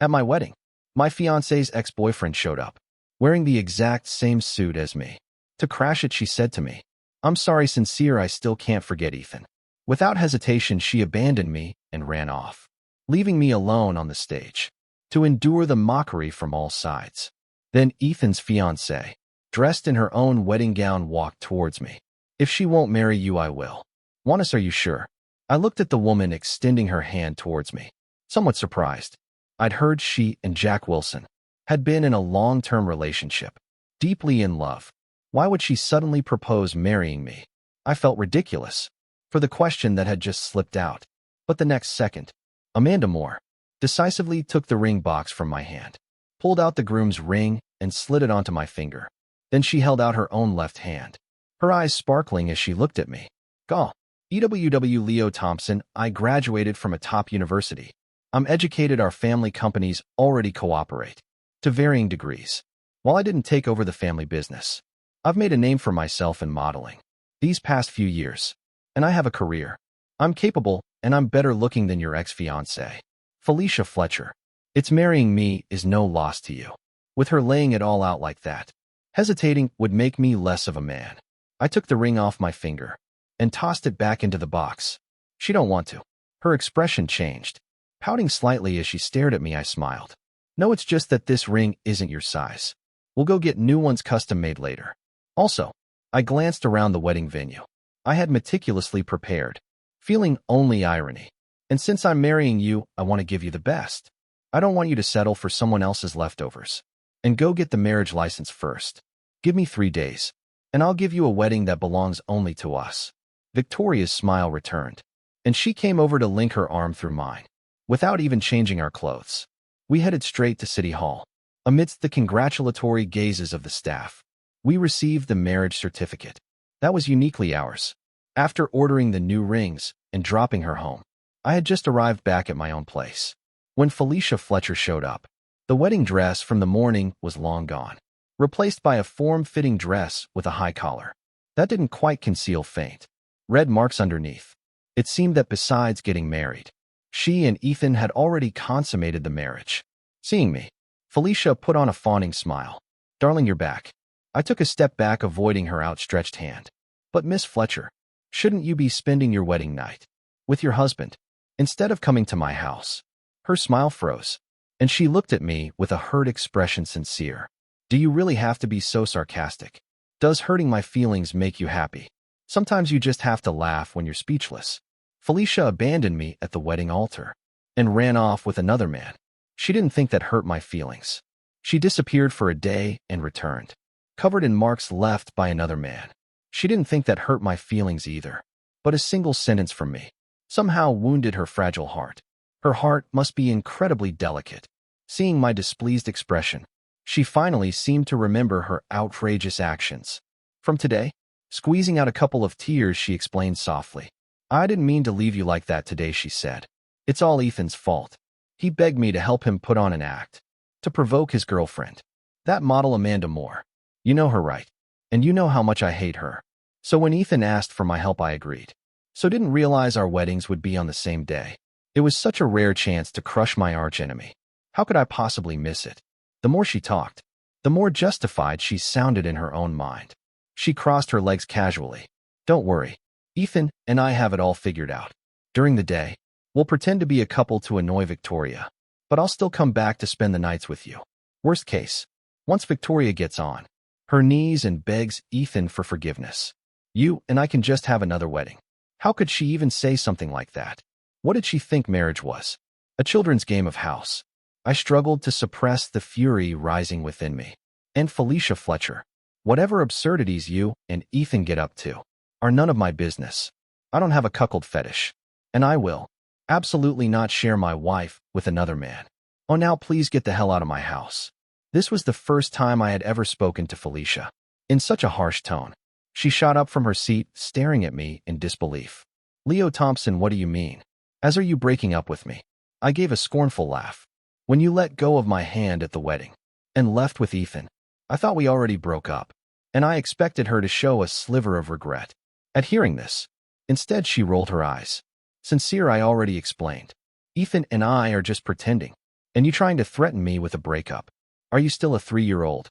At my wedding, my fiancé's ex-boyfriend showed up, wearing the exact same suit as me. To crash it, she said to me, "I'm sorry, Sincere, I still can't forget Ethan." Without hesitation, she abandoned me and ran off, leaving me alone on the stage to endure the mockery from all sides. Then Ethan's fiancée, dressed in her own wedding gown, walked towards me. "If she won't marry you, I will." "Juanis, are you sure?" I looked at the woman extending her hand towards me, somewhat surprised. I'd heard she and Jack Wilson had been in a long-term relationship, deeply in love. Why would she suddenly propose marrying me? I felt ridiculous for the question that had just slipped out. But the next second, Amanda Moore decisively took the ring box from my hand, pulled out the groom's ring, and slid it onto my finger. Then she held out her own left hand, her eyes sparkling as she looked at me. "Gaw, EWW Leo Thompson, I graduated from a top university. I'm educated. Our family companies already cooperate to varying degrees. While I didn't take over the family business, I've made a name for myself in modeling these past few years, and I have a career. I'm capable, and I'm better looking than your ex-fiancée, Felicia Fletcher. It's marrying me is no loss to you." With her laying it all out like that, hesitating would make me less of a man. I took the ring off my finger and tossed it back into the box. "She don't want to." Her expression changed. Pouting slightly as she stared at me, I smiled. "No, it's just that this ring isn't your size. We'll go get new ones custom made later." Also, I glanced around the wedding venue. I had meticulously prepared, feeling only irony. "And since I'm marrying you, I want to give you the best. I don't want you to settle for someone else's leftovers. And go get the marriage license first. Give me 3 days, and I'll give you a wedding that belongs only to us." Victoria's smile returned, and she came over to link her arm through mine. Without even changing our clothes, we headed straight to City Hall. Amidst the congratulatory gazes of the staff, we received the marriage certificate. That was uniquely ours. After ordering the new rings and dropping her home, I had just arrived back at my own place when Felicia Fletcher showed up. The wedding dress from the morning was long gone, replaced by a form-fitting dress with a high collar that didn't quite conceal faint red marks underneath. It seemed that besides getting married, she and Ethan had already consummated the marriage. Seeing me, Felicia put on a fawning smile. "Darling, you're back." I took a step back, avoiding her outstretched hand. "But Miss Fletcher, shouldn't you be spending your wedding night with your husband instead of coming to my house?" Her smile froze, and she looked at me with a hurt expression. "Sincere, do you really have to be so sarcastic? Does hurting my feelings make you happy? Sometimes you just have to laugh when you're speechless." Felicia abandoned me at the wedding altar and ran off with another man. She didn't think that hurt my feelings. She disappeared for a day and returned, covered in marks left by another man. She didn't think that hurt my feelings either. But a single sentence from me somehow wounded her fragile heart. Her heart must be incredibly delicate. Seeing my displeased expression, she finally seemed to remember her outrageous actions. From today, squeezing out a couple of tears, she explained softly, "I didn't mean to leave you like that today," she said. "It's all Ethan's fault. He begged me to help him put on an act to provoke his girlfriend, that model Amanda Moore. You know her, right? And you know how much I hate her. So when Ethan asked for my help, I agreed. So didn't realize our weddings would be on the same day. It was such a rare chance to crush my archenemy. How could I possibly miss it?" The more she talked, the more justified she sounded in her own mind. She crossed her legs casually. "Don't worry. Ethan and I have it all figured out. During the day, we'll pretend to be a couple to annoy Victoria, but I'll still come back to spend the nights with you. Worst case, once Victoria gets on her knees and begs Ethan for forgiveness, you and I can just have another wedding." How could she even say something like that? What did she think marriage was? A children's game of house? I struggled to suppress the fury rising within me. And Felicia Fletcher, whatever absurdities you and Ethan get up to are none of my business. I don't have a cuckold fetish, and I will absolutely not share my wife with another man. Oh, now please get the hell out of my house. This was the first time I had ever spoken to Felicia in such a harsh tone. She shot up from her seat, staring at me in disbelief. "Leo Thompson, what do you mean? As are you breaking up with me?" I gave a scornful laugh. "When you let go of my hand at the wedding and left with Ethan, I thought we already broke up, and I expected her to show a sliver of regret at hearing this. Instead, she rolled her eyes. Sincere, I already explained. Ethan and I are just pretending And you trying to threaten me with a breakup. Are you still a 3-year-old?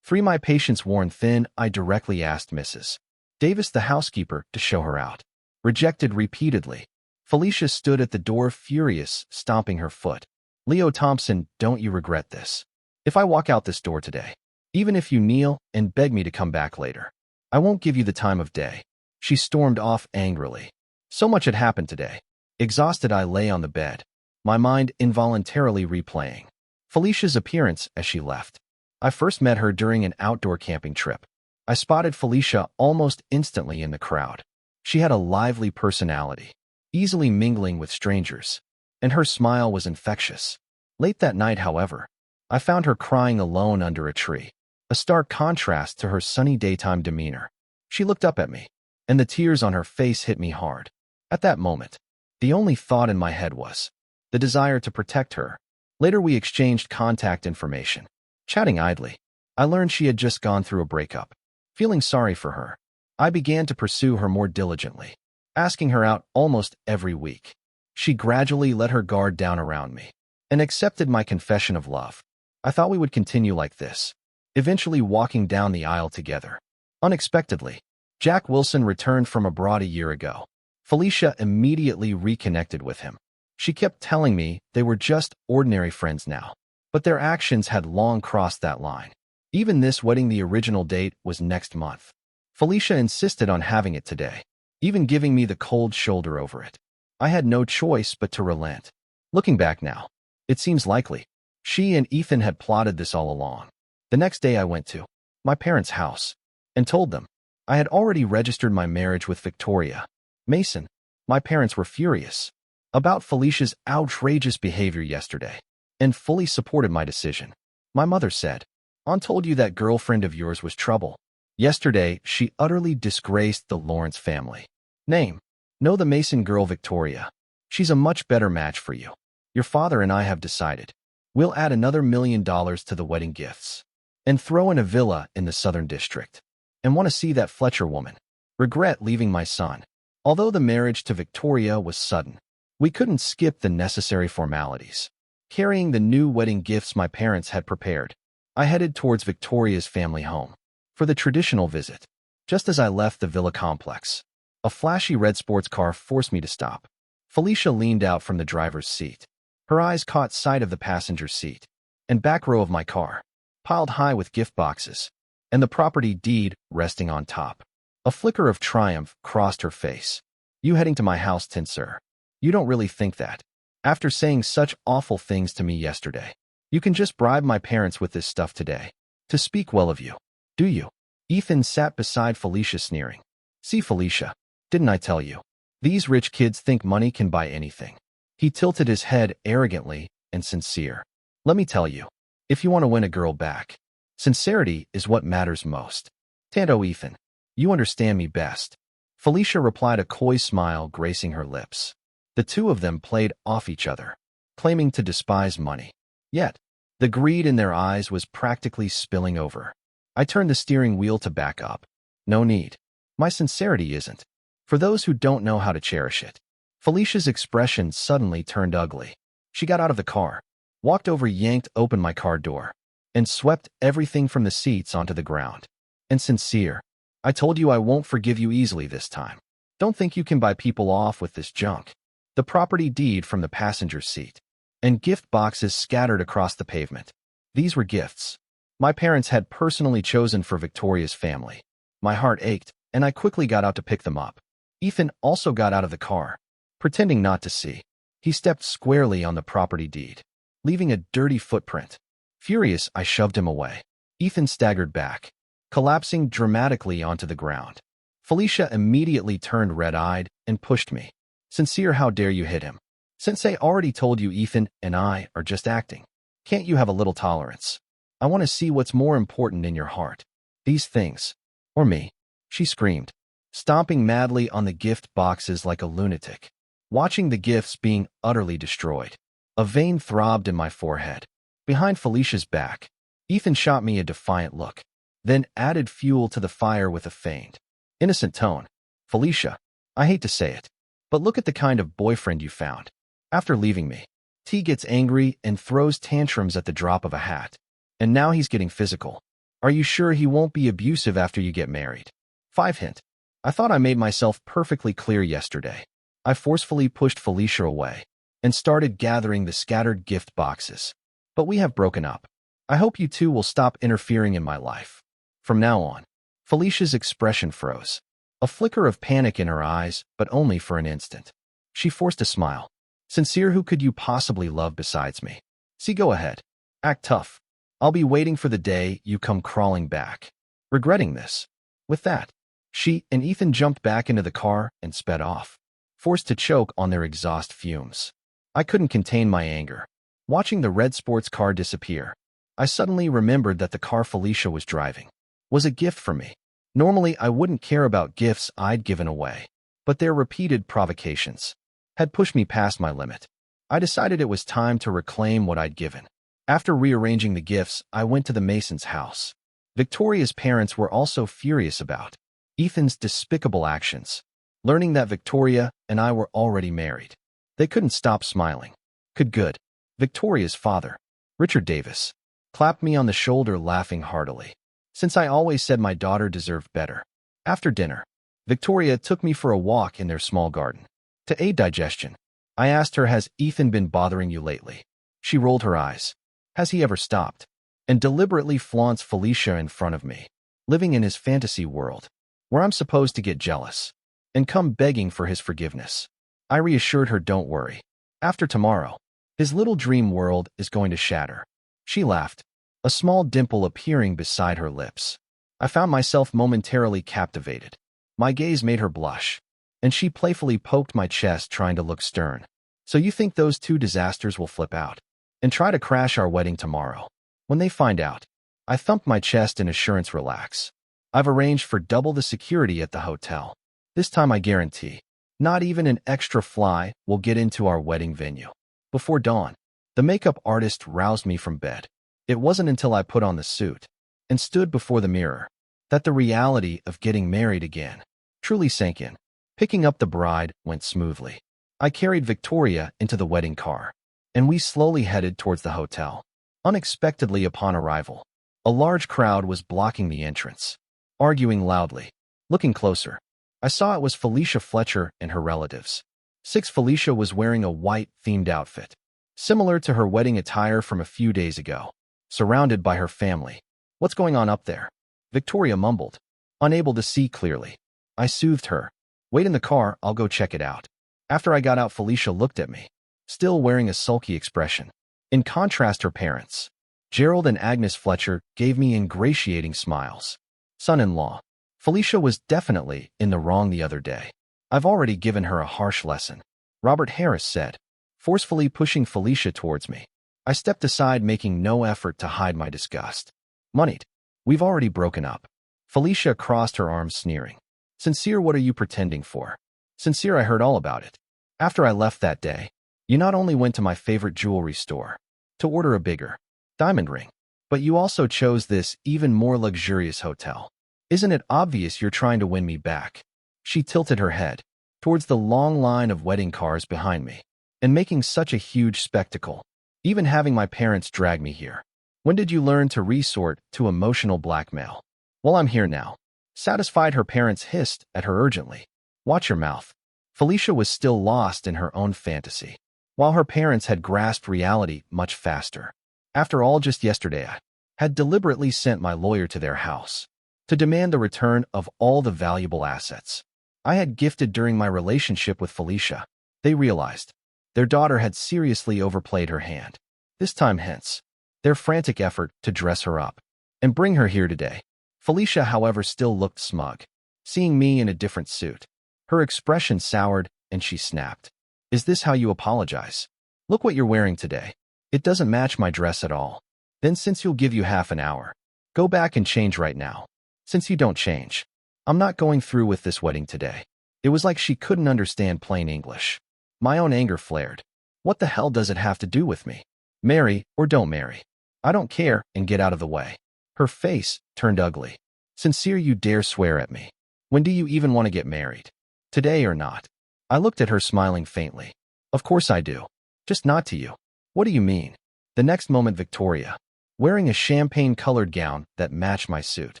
My patience worn thin, I directly asked Mrs. Davis, the housekeeper, to show her out. Rejected repeatedly. Felicia stood at the door furious, stomping her foot. Leo Thompson, don't you regret this? If I walk out this door today, even if you kneel and beg me to come back later, I won't give you the time of day. She stormed off angrily. So much had happened today. Exhausted, I lay on the bed, my mind involuntarily replaying Felicia's appearance as she left. I first met her during an outdoor camping trip. I spotted Felicia almost instantly in the crowd. She had a lively personality, easily mingling with strangers, and her smile was infectious. Late that night, however, I found her crying alone under a tree, a stark contrast to her sunny daytime demeanor. She looked up at me, and the tears on her face hit me hard. At that moment, the only thought in my head was the desire to protect her. Later, we exchanged contact information. Chatting idly, I learned she had just gone through a breakup. Feeling sorry for her, I began to pursue her more diligently, asking her out almost every week. She gradually let her guard down around me and accepted my confession of love. I thought we would continue like this, eventually walking down the aisle together. Unexpectedly, Jack Wilson returned from abroad a year ago. Felicia immediately reconnected with him. She kept telling me they were just ordinary friends now, but their actions had long crossed that line. Even this wedding, the original date was next month. Felicia insisted on having it today, even giving me the cold shoulder over it. I had no choice but to relent. Looking back now, it seems likely she and Ethan had plotted this all along. The next day I went to my parents' house and told them I had already registered my marriage with Victoria Mason. My parents were furious about Felicia's outrageous behavior yesterday and fully supported my decision. My mother said, "Aunt told you that girlfriend of yours was trouble. Yesterday, she utterly disgraced the Lawrence family name. Know the Mason girl Victoria. She's a much better match for you. Your father and I have decided we'll add another $1 million to the wedding gifts and throw in a villa in the Southern District. And want to see that Fletcher woman. Regret leaving my son. Although the marriage to Victoria was sudden, we couldn't skip the necessary formalities. Carrying the new wedding gifts my parents had prepared, I headed towards Victoria's family home for the traditional visit. Just as I left the villa complex, a flashy red sports car forced me to stop. Felicia leaned out from the driver's seat. Her eyes caught sight of the passenger seat and back row of my car, piled high with gift boxes, and the property deed resting on top. A flicker of triumph crossed her face. "You heading to my house, sir? You don't really think that, after saying such awful things to me yesterday, you can just bribe my parents with this stuff today to speak well of you, do you?" Ethan sat beside Felicia, sneering. "See, Felicia, didn't I tell you? These rich kids think money can buy anything." He tilted his head arrogantly and sincere. "Let me tell you, if you want to win a girl back, sincerity is what matters most. Tanto, Ethan, you understand me best." Felicia replied, a coy smile gracing her lips. The two of them played off each other, claiming to despise money. Yet, the greed in their eyes was practically spilling over. I turned the steering wheel to back up. No need. My sincerity isn't for those who don't know how to cherish it. Felicia's expression suddenly turned ugly. She got out of the car, walked over, yanked open my car door, and swept everything from the seats onto the ground. "And sincere, I told you I won't forgive you easily this time. Don't think you can buy people off with this junk." The property deed from the passenger seat and gift boxes scattered across the pavement. These were gifts my parents had personally chosen for Victoria's family. My heart ached, and I quickly got out to pick them up. Ethan also got out of the car, pretending not to see. He stepped squarely on the property deed, leaving a dirty footprint. Furious, I shoved him away. Ethan staggered back, collapsing dramatically onto the ground. Felicia immediately turned red-eyed and pushed me. "Sincere, how dare you hit him? Sensei already told you Ethan and I are just acting. Can't you have a little tolerance? I want to see what's more important in your heart. These things, or me," she screamed, stomping madly on the gift boxes like a lunatic. Watching the gifts being utterly destroyed, a vein throbbed in my forehead. Behind Felicia's back, Ethan shot me a defiant look, then added fuel to the fire with a feigned, innocent tone. "Felicia, I hate to say it, but look at the kind of boyfriend you found after leaving me. T gets angry and throws tantrums at the drop of a hat. And now he's getting physical. Are you sure he won't be abusive after you get married? 5 hint. I thought I made myself perfectly clear yesterday. I forcefully pushed Felicia away and started gathering the scattered gift boxes. But we have broken up. I hope you two will stop interfering in my life. From now on. Felicia's expression froze. A flicker of panic in her eyes, but only for an instant. She forced a smile. Sincere, who could you possibly love besides me? See, go ahead. Act tough. I'll be waiting for the day you come crawling back, regretting this. With that, she and Ethan jumped back into the car and sped off, forced to choke on their exhaust fumes. I couldn't contain my anger. Watching the red sports car disappear, I suddenly remembered that the car Felicia was driving was a gift for me. Normally, I wouldn't care about gifts I'd given away, but their repeated provocations had pushed me past my limit. I decided it was time to reclaim what I'd given. After rearranging the gifts, I went to the Masons' house. Victoria's parents were also furious about Ethan's despicable actions. Learning that Victoria and I were already married, they couldn't stop smiling. Good. Victoria's father, Richard Davis, clapped me on the shoulder, laughing heartily, since I always said my daughter deserved better. After dinner, Victoria took me for a walk in their small garden. To aid digestion, I asked her, has Ethan been bothering you lately? She rolled her eyes. Has he ever stopped? And deliberately flaunts Felicia in front of me, living in his fantasy world, where I'm supposed to get jealous and come begging for his forgiveness. I reassured her, don't worry. After tomorrow, his little dream world is going to shatter. She laughed, a small dimple appearing beside her lips. I found myself momentarily captivated. My gaze made her blush, and she playfully poked my chest, trying to look stern. So you think those two disasters will flip out and try to crash our wedding tomorrow? When they find out, I thumped my chest in assurance, relax. I've arranged for double the security at the hotel. This time I guarantee, not even an extra fly will get into our wedding venue. Before dawn, the makeup artist roused me from bed. It wasn't until I put on the suit and stood before the mirror that the reality of getting married again truly sank in. Picking up the bride went smoothly. I carried Victoria into the wedding car, and we slowly headed towards the hotel. Unexpectedly, upon arrival, a large crowd was blocking the entrance, arguing loudly. Looking closer, I saw it was Felicia Fletcher and her relatives. Felicia was wearing a white-themed outfit, similar to her wedding attire from a few days ago, surrounded by her family. What's going on up there? Victoria mumbled, unable to see clearly. I soothed her. Wait in the car, I'll go check it out. After I got out, Felicia looked at me, still wearing a sulky expression. In contrast, her parents, Gerald and Agnes Fletcher, gave me ingratiating smiles. Son-in-law. Felicia was definitely in the wrong the other day. I've already given her a harsh lesson, Robert Harris said, forcefully pushing Felicia towards me. I stepped aside, making no effort to hide my disgust. Moneyed. We've already broken up. Felicia crossed her arms, sneering. Sincere, what are you pretending for? Sincere, I heard all about it. After I left that day, you not only went to my favorite jewelry store to order a bigger diamond ring, but you also chose this even more luxurious hotel. Isn't it obvious you're trying to win me back? She tilted her head towards the long line of wedding cars behind me, and making such a huge spectacle, even having my parents drag me here. When did you learn to resort to emotional blackmail? Well, I'm here now. Satisfied, her parents hissed at her urgently. Watch your mouth. Felicia was still lost in her own fantasy, while her parents had grasped reality much faster. After all, just yesterday I had deliberately sent my lawyer to their house to demand the return of all the valuable assets I had gifted during my relationship with Felicia. They realized their daughter had seriously overplayed her hand. This time, hence their frantic effort to dress her up and bring her here today. Felicia, however, still looked smug, seeing me in a different suit. Her expression soured, and she snapped. Is this how you apologize? Look what you're wearing today. It doesn't match my dress at all. Then, since you'll give you half an hour, go back and change right now. Since you don't change, I'm not going through with this wedding today. It was like she couldn't understand plain English. My own anger flared. What the hell does it have to do with me? Marry or don't marry. I don't care, and get out of the way. Her face turned ugly. Sincere, you dare swear at me? When do you even want to get married? Today or not? I looked at her, smiling faintly. Of course I do. Just not to you. What do you mean? The next moment, Victoria, wearing a champagne-colored gown that matched my suit,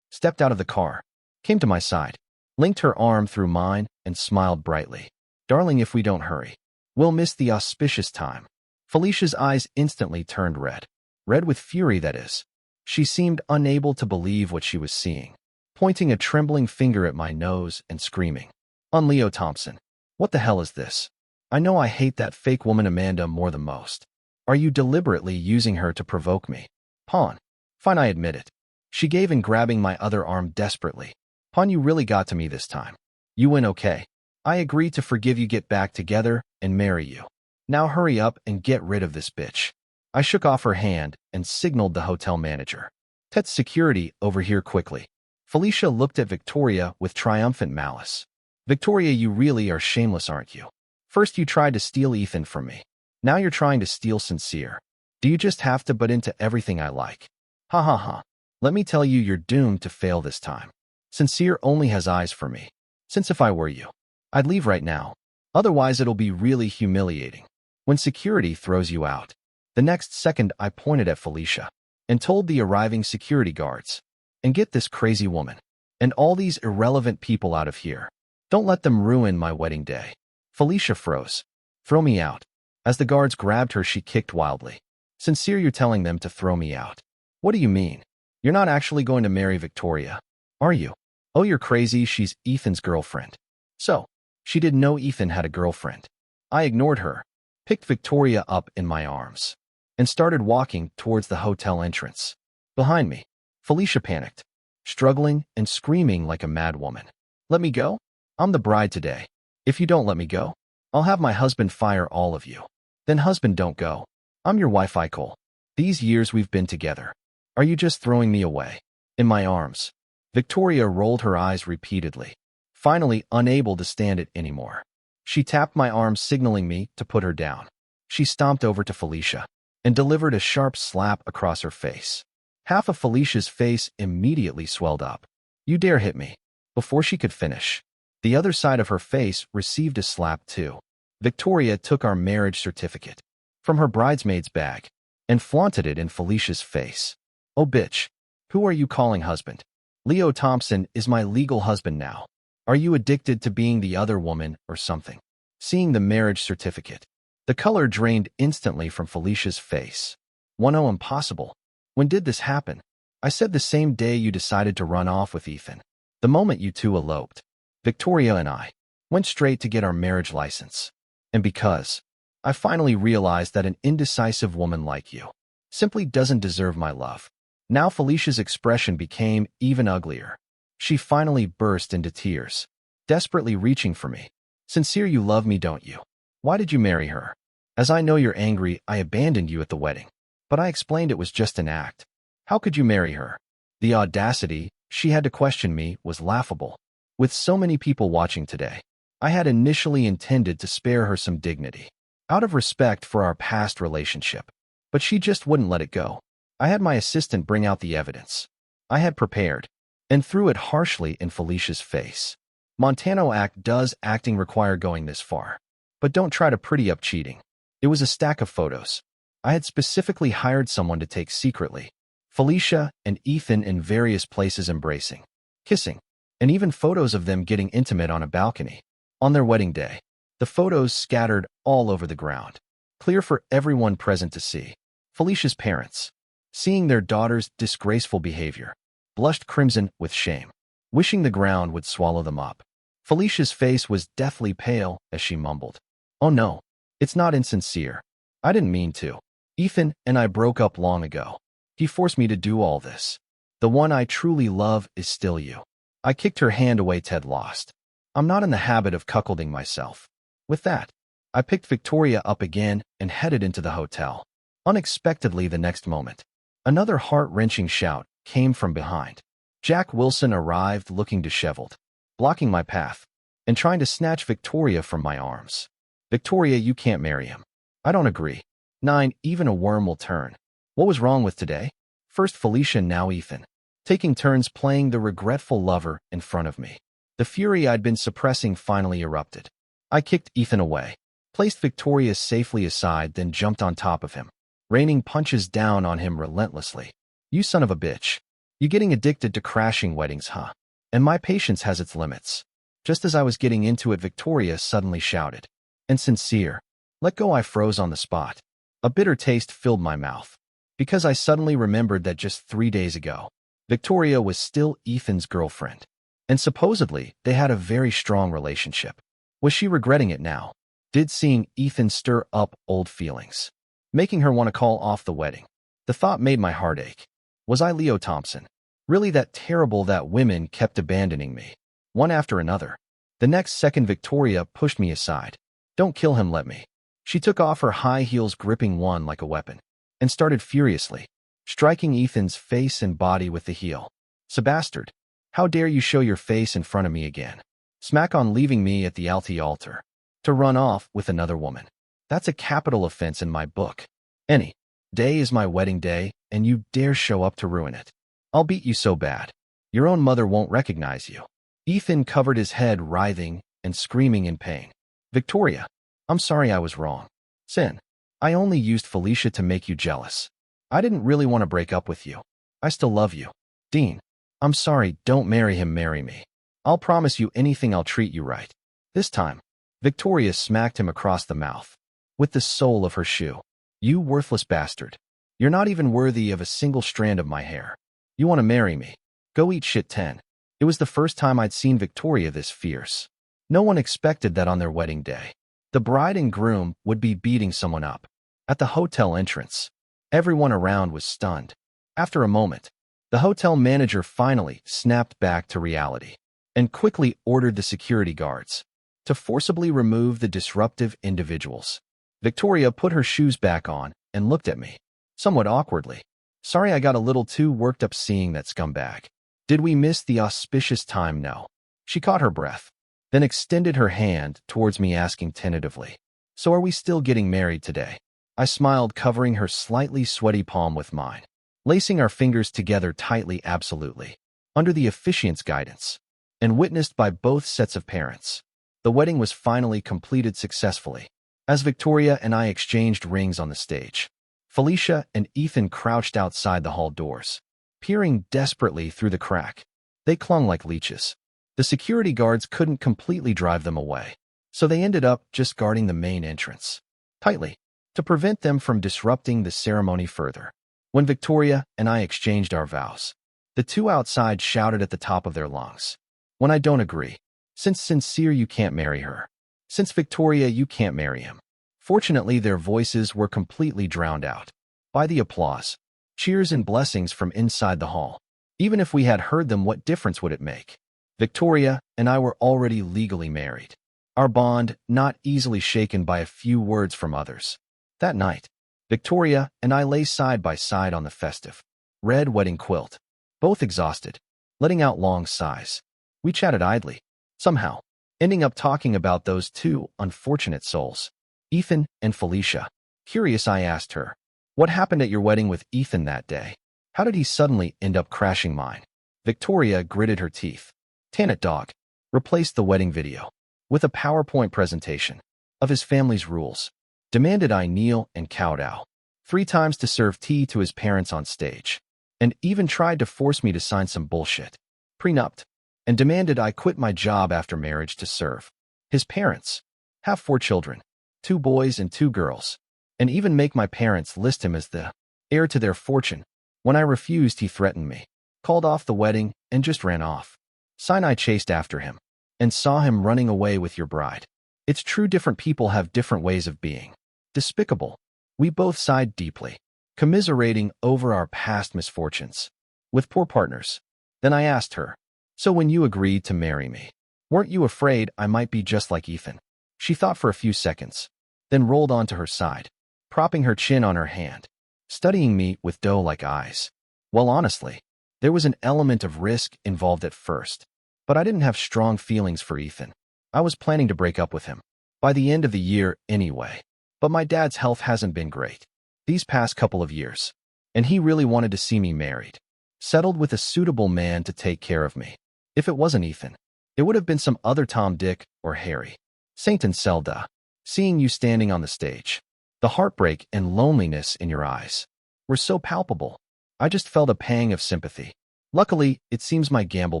stepped out of the car, came to my side, linked her arm through mine, and smiled brightly. Darling, if we don't hurry, we'll miss the auspicious time. Felicia's eyes instantly turned red. Red with fury, that is. She seemed unable to believe what she was seeing, pointing a trembling finger at my nose and screaming, "On Leo Thompson. What the hell is this? I know I hate that fake woman Amanda more than most. Are you deliberately using her to provoke me?" "Pawn. Fine, I admit it." She gave in, grabbing my other arm desperately. "Pawn, you really got to me this time. You win, okay? I agree to forgive you, get back together, and marry you. Now hurry up and get rid of this bitch." I shook off her hand and signaled the hotel manager. "Tet security over here quickly." Felicia looked at Victoria with triumphant malice. "Victoria, you really are shameless, aren't you? First you tried to steal Ethan from me. Now you're trying to steal Sincere. Do you just have to butt into everything I like? Ha ha ha. Let me tell you, you're doomed to fail this time. Sincere only has eyes for me. Since if I were you, I'd leave right now. Otherwise it'll be really humiliating when security throws you out." The next second, I pointed at Felicia and told the arriving security guards, "And get this crazy woman and all these irrelevant people out of here. Don't let them ruin my wedding day." Felicia froze. "Throw me out." As the guards grabbed her, she kicked wildly. "Sincere, you're telling them to throw me out? What do you mean? You're not actually going to marry Victoria, are you?" "Oh, you're crazy. She's Ethan's girlfriend." So, she didn't know Ethan had a girlfriend. I ignored her, picked Victoria up in my arms, and started walking towards the hotel entrance. Behind me, Felicia panicked, struggling and screaming like a mad woman. "Let me go? I'm the bride today. If you don't let me go, I'll have my husband fire all of you." "Then husband, don't go. I'm your wife, Icole. These years we've been together. Are you just throwing me away?" In my arms, Victoria rolled her eyes repeatedly, finally unable to stand it anymore. She tapped my arm, signaling me to put her down. She stomped over to Felicia and delivered a sharp slap across her face. Half of Felicia's face immediately swelled up. "You dare hit me?" Before she could finish, the other side of her face received a slap too. Victoria took our marriage certificate from her bridesmaid's bag and flaunted it in Felicia's face. "Oh, bitch, who are you calling husband? Leo Thompson is my legal husband now. Are you addicted to being the other woman or something?" Seeing the marriage certificate, the color drained instantly from Felicia's face. "Oh, impossible. When did this happen?" "I said the same day you decided to run off with Ethan. The moment you two eloped. Victoria and I went straight to get our marriage license. And because I finally realized that an indecisive woman like you simply doesn't deserve my love." Now Felicia's expression became even uglier. She finally burst into tears, desperately reaching for me. "Sincere, you love me, don't you? Why did you marry her? As I know you're angry, I abandoned you at the wedding. But I explained it was just an act. How could you marry her?" The audacity she had to question me was laughable. With so many people watching today, I had initially intended to spare her some dignity, out of respect for our past relationship. But she just wouldn't let it go. I had my assistant bring out the evidence I had prepared and threw it harshly in Felicia's face. "Montano Act, does acting require going this far? But don't try to pretty up cheating." It was a stack of photos I had specifically hired someone to take secretly. Felicia and Ethan in various places embracing, kissing, and even photos of them getting intimate on a balcony on their wedding day. The photos scattered all over the ground, clear for everyone present to see. Felicia's parents, seeing their daughter's disgraceful behavior, blushed crimson with shame, wishing the ground would swallow them up. Felicia's face was deathly pale as she mumbled, "Oh no, it's not insincere. I didn't mean to. Ethan and I broke up long ago. He forced me to do all this. The one I truly love is still you." I kicked her hand away. "Ted, lost. I'm not in the habit of cuckolding myself." With that, I picked Victoria up again and headed into the hotel. Unexpectedly, the next moment, another heart-wrenching shout came from behind. Jack Wilson arrived looking disheveled, blocking my path, and trying to snatch Victoria from my arms. "Victoria, you can't marry him." "I don't agree." 9. Even a worm will turn. What was wrong with today? First Felicia, now Ethan, taking turns playing the regretful lover in front of me. The fury I'd been suppressing finally erupted. I kicked Ethan away, placed Victoria safely aside, then jumped on top of him, raining punches down on him relentlessly. You son of a bitch. You getting addicted to crashing weddings, huh? And my patience has its limits. Just as I was getting into it, Victoria suddenly shouted. And Sincere. Let go. I froze on the spot. A bitter taste filled my mouth, because I suddenly remembered that just 3 days ago, Victoria was still Ethan's girlfriend, and supposedly they had a very strong relationship. Was she regretting it now? Did seeing Ethan stir up old feelings, making her want to call off the wedding? The thought made my heart ache. Was I Leo Thompson? Really that terrible that women kept abandoning me, one after another? The next second, Victoria pushed me aside. Don't kill him, let me. She took off her high heels, gripping one like a weapon, and started furiously, striking Ethan's face and body with the heel. Sebastard, how dare you show your face in front of me again? Smack on, leaving me at the altar to run off with another woman. That's a capital offense in my book. Any day is my wedding day, and you dare show up to ruin it. I'll beat you so bad, your own mother won't recognize you. Ethan covered his head, writhing and screaming in pain. Victoria, I'm sorry, I was wrong. Sin, I only used Felicia to make you jealous. I didn't really want to break up with you. I still love you. Dean, I'm sorry, don't marry him, marry me. I'll promise you anything, I'll treat you right. This time, Victoria smacked him across the mouth with the sole of her shoe. You worthless bastard. You're not even worthy of a single strand of my hair. You want to marry me? Go eat shit. 10. It was the first time I'd seen Victoria this fierce. No one expected that on their wedding day, the bride and groom would be beating someone up at the hotel entrance. Everyone around was stunned. After a moment, the hotel manager finally snapped back to reality and quickly ordered the security guards to forcibly remove the disruptive individuals. Victoria put her shoes back on and looked at me, somewhat awkwardly. Sorry, I got a little too worked up seeing that scumbag. Did we miss the auspicious time? No. She caught her breath, then extended her hand towards me, asking tentatively, so are we still getting married today? I smiled, covering her slightly sweaty palm with mine, lacing our fingers together tightly. Absolutely. Under the officiant's guidance, and witnessed by both sets of parents, the wedding was finally completed successfully. As Victoria and I exchanged rings on the stage, Felicia and Ethan crouched outside the hall doors, peering desperately through the crack. They clung like leeches. The security guards couldn't completely drive them away, so they ended up just guarding the main entrance tightly to prevent them from disrupting the ceremony further. When Victoria and I exchanged our vows, the two outside shouted at the top of their lungs. When I don't agree. Since Sincere, you can't marry her. Since Victoria, you can't marry him. Fortunately, their voices were completely drowned out by the applause, cheers, and blessings from inside the hall. Even if we had heard them, what difference would it make? Victoria and I were already legally married, our bond not easily shaken by a few words from others. That night, Victoria and I lay side by side on the festive red wedding quilt, both exhausted, letting out long sighs. We chatted idly, somehow ending up talking about those two unfortunate souls, Ethan and Felicia. Curious, I asked her, what happened at your wedding with Ethan that day? How did he suddenly end up crashing mine? Victoria gritted her teeth. Tanit Dog replaced the wedding video with a PowerPoint presentation of his family's rules. Demanded I kneel and kowtow 3 times to serve tea to his parents on stage, and even tried to force me to sign some bullshit prenup, and demanded I quit my job after marriage to serve his parents, have 4 children, 2 boys and 2 girls, and even make my parents list him as the heir to their fortune. When I refused, he threatened me, called off the wedding, and just ran off. Sinai chased after him and saw him running away with your bride. It's true, different people have different ways of being. Despicable. We both sighed deeply, commiserating over our past misfortunes with poor partners. Then I asked her, so when you agreed to marry me, weren't you afraid I might be just like Ethan? She thought for a few seconds, then rolled onto her side, propping her chin on her hand, studying me with doe-like eyes. Well, honestly, there was an element of risk involved at first, but I didn't have strong feelings for Ethan. I was planning to break up with him by the end of the year anyway, but my dad's health hasn't been great these past couple of years, and he really wanted to see me married, settled with a suitable man to take care of me. If it wasn't Ethan, it would have been some other Tom, Dick, or Harry. Saint and Zelda. Seeing you standing on the stage, the heartbreak and loneliness in your eyes were so palpable. I just felt a pang of sympathy. Luckily, it seems my gamble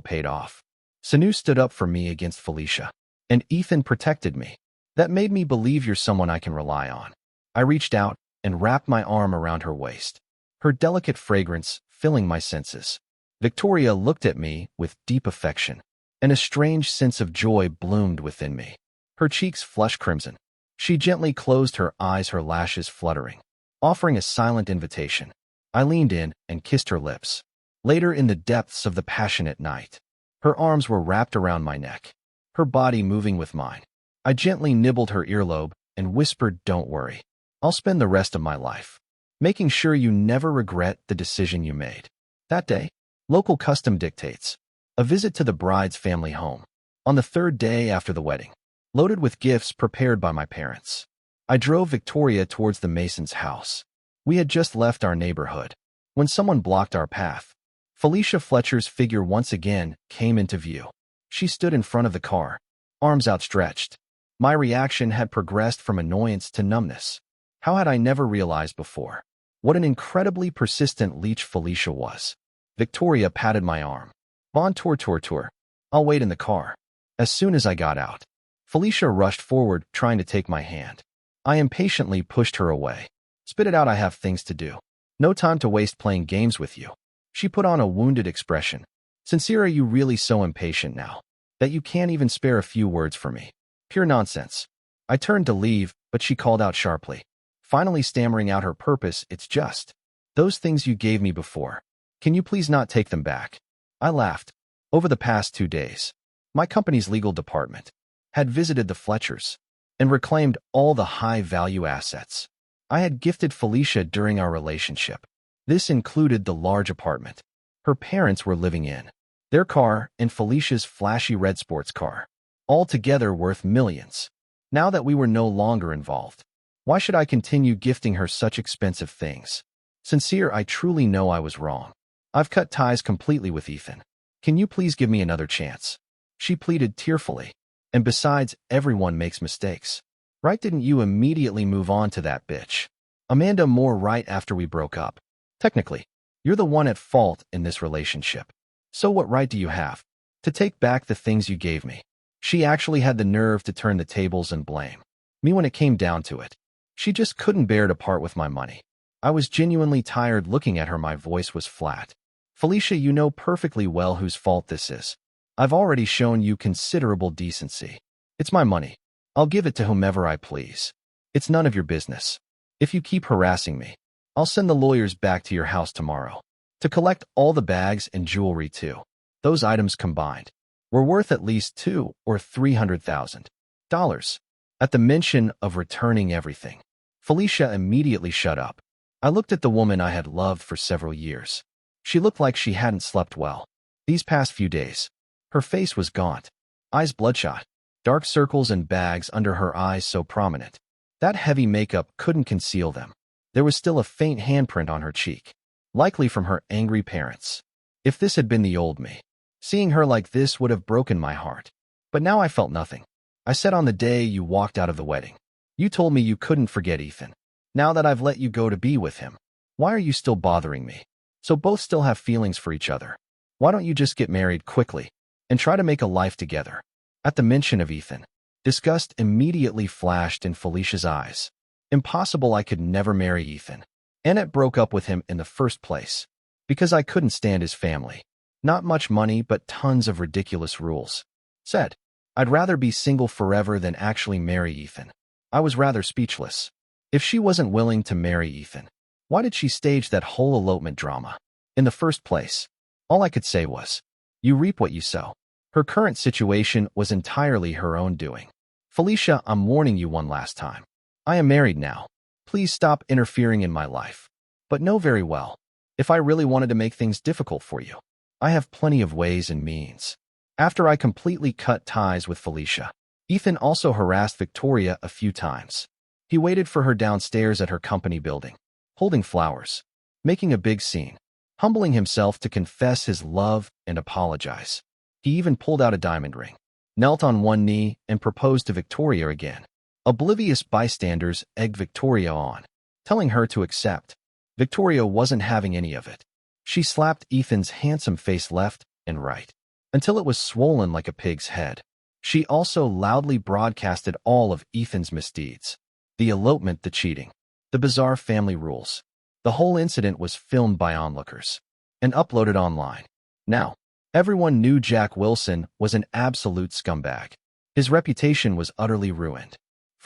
paid off. Sanu stood up for me against Felicia, and Ethan protected me. That made me believe you're someone I can rely on. I reached out and wrapped my arm around her waist, her delicate fragrance filling my senses. Victoria looked at me with deep affection, and a strange sense of joy bloomed within me. Her cheeks flushed crimson. She gently closed her eyes, her lashes fluttering, offering a silent invitation. I leaned in and kissed her lips. Later, in the depths of the passionate night, her arms were wrapped around my neck, her body moving with mine. I gently nibbled her earlobe and whispered, "Don't worry. I'll spend the rest of my life making sure you never regret the decision you made." That day, local custom dictates a visit to the bride's family home on the third day after the wedding, loaded with gifts prepared by my parents. I drove Victoria towards the Mason's house. We had just left our neighborhood when someone blocked our path. Felicia Fletcher's figure once again came into view. She stood in front of the car, arms outstretched. My reaction had progressed from annoyance to numbness. How had I never realized before what an incredibly persistent leech Felicia was? Victoria patted my arm. "Bon tour. I'll wait in the car." As soon as I got out, Felicia rushed forward, trying to take my hand. I impatiently pushed her away. "Spit it out, I have things to do. No time to waste playing games with you." She put on a wounded expression. "Sincere, are you really so impatient now that you can't even spare a few words for me?" Pure nonsense. I turned to leave, but she called out sharply, finally stammering out her purpose. "It's just those things you gave me before. Can you please not take them back?" I laughed. Over the past 2 days, my company's legal department had visited the Fletchers and reclaimed all the high-value assets I had gifted Felicia during our relationship. This included the large apartment her parents were living in, their car, and Felicia's flashy red sports car, all together worth millions. Now that we were no longer involved, why should I continue gifting her such expensive things? Sincere, I truly know I was wrong. I've cut ties completely with Ethan. Can you please give me another chance?" She pleaded tearfully. "And besides, everyone makes mistakes. Right? Didn't you immediately move on to that bitch Amanda Moore right after we broke up? Technically, you're the one at fault in this relationship. So what right do you have to take back the things you gave me?" She actually had the nerve to turn the tables and blame me when it came down to it. She just couldn't bear to part with my money. I was genuinely tired looking at her. My voice was flat. "Felicia, you know perfectly well whose fault this is. I've already shown you considerable decency. It's my money. I'll give it to whomever I please. It's none of your business. If you keep harassing me, I'll send the lawyers back to your house tomorrow to collect all the bags and jewelry too. Those items combined were worth at least $200,000 or $300,000. At the mention of returning everything, Felicia immediately shut up. I looked at the woman I had loved for several years. She looked like she hadn't slept well these past few days. Her face was gaunt, eyes bloodshot, dark circles and bags under her eyes so prominent that heavy makeup couldn't conceal them. There was still a faint handprint on her cheek, likely from her angry parents. If this had been the old me, seeing her like this would have broken my heart. But now I felt nothing. I said on the day you walked out of the wedding, you told me you couldn't forget Ethan. Now that I've let you go to be with him, why are you still bothering me? So both still have feelings for each other. Why don't you just get married quickly and try to make a life together?" At the mention of Ethan, disgust immediately flashed in Felicia's eyes. Impossible, I could never marry Ethan. Annette broke up with him in the first place because I couldn't stand his family. Not much money, but tons of ridiculous rules. Said, I'd rather be single forever than actually marry Ethan. I was rather speechless. If she wasn't willing to marry Ethan, why did she stage that whole elopement drama in the first place? All I could say was, "You reap what you sow." Her current situation was entirely her own doing. "Felicia, I'm warning you one last time. I am married now. Please stop interfering in my life. But know very well, if I really wanted to make things difficult for you, I have plenty of ways and means." After I completely cut ties with Felicia, Ethan also harassed Victoria a few times. He waited for her downstairs at her company building, holding flowers, making a big scene, humbling himself to confess his love and apologize. He even pulled out a diamond ring, knelt on one knee, and proposed to Victoria again. Oblivious bystanders egged Victoria on, telling her to accept. Victoria wasn't having any of it. She slapped Ethan's handsome face left and right, until it was swollen like a pig's head. She also loudly broadcasted all of Ethan's misdeeds. The elopement, the cheating, the bizarre family rules. The whole incident was filmed by onlookers and uploaded online. Now, everyone knew Jack Wilson was an absolute scumbag. His reputation was utterly ruined.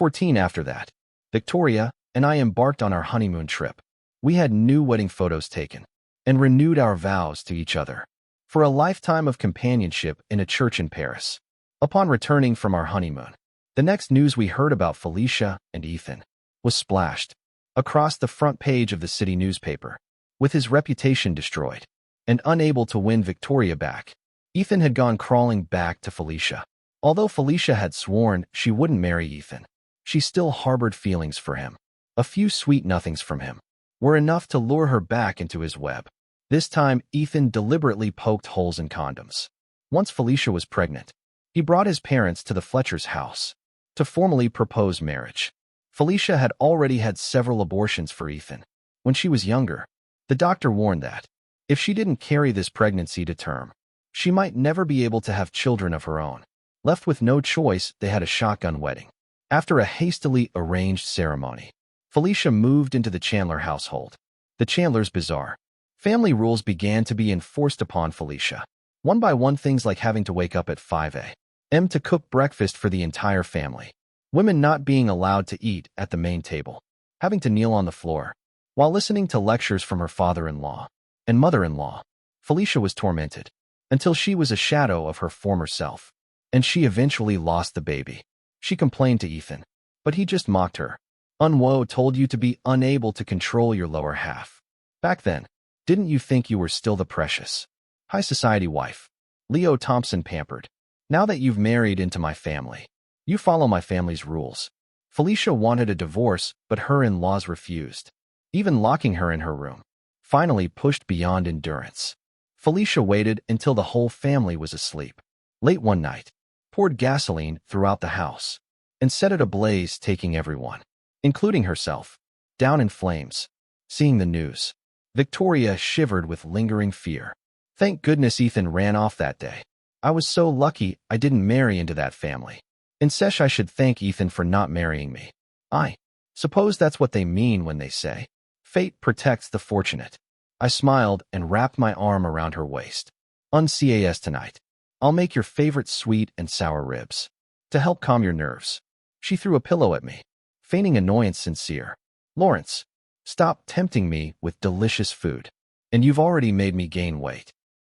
14 after that, Victoria and I embarked on our honeymoon trip. We had new wedding photos taken and renewed our vows to each other for a lifetime of companionship in a church in Paris. Upon returning from our honeymoon, the next news we heard about Felicia and Ethan was splashed across the front page of the city newspaper. With his reputation destroyed and unable to win Victoria back, Ethan had gone crawling back to Felicia. Although Felicia had sworn she wouldn't marry Ethan, she still harbored feelings for him. A few sweet nothings from him were enough to lure her back into his web. This time, Ethan deliberately poked holes in condoms. Once Felicia was pregnant, he brought his parents to the Fletcher's house to formally propose marriage. Felicia had already had several abortions for Ethan. When she was younger, the doctor warned that if she didn't carry this pregnancy to term, she might never be able to have children of her own. Left with no choice, they had a shotgun wedding. After a hastily arranged ceremony, Felicia moved into the Chandler household. The Chandler's bizarre family rules began to be enforced upon Felicia. One by one, things like having to wake up at 5 a.m. to cook breakfast for the entire family, women not being allowed to eat at the main table, having to kneel on the floor while listening to lectures from her father-in-law and mother-in-law. Felicia was tormented until she was a shadow of her former self, and she eventually lost the baby. She complained to Ethan, but he just mocked her. Unwo told you to be unable to control your lower half. Back then, didn't you think you were still the precious high society wife? Leo Thompson pampered. Now that you've married into my family, you follow my family's rules. Felicia wanted a divorce, but her in-laws refused, even locking her in her room. Finally pushed beyond endurance, Felicia waited until the whole family was asleep. Late one night, poured gasoline throughout the house and set it ablaze, taking everyone, including herself, down in flames. Seeing the news, Victoria shivered with lingering fear. Thank goodness Ethan ran off that day. I was so lucky I didn't marry into that family. In Sesh, I should thank Ethan for not marrying me. I suppose that's what they mean when they say, fate protects the fortunate. I smiled and wrapped my arm around her waist. On CAS tonight, I'll make your favorite sweet and sour ribs to help calm your nerves. She threw a pillow at me, feigning annoyance. Sincere. Lawrence, stop tempting me with delicious food. And you've already made me gain weight.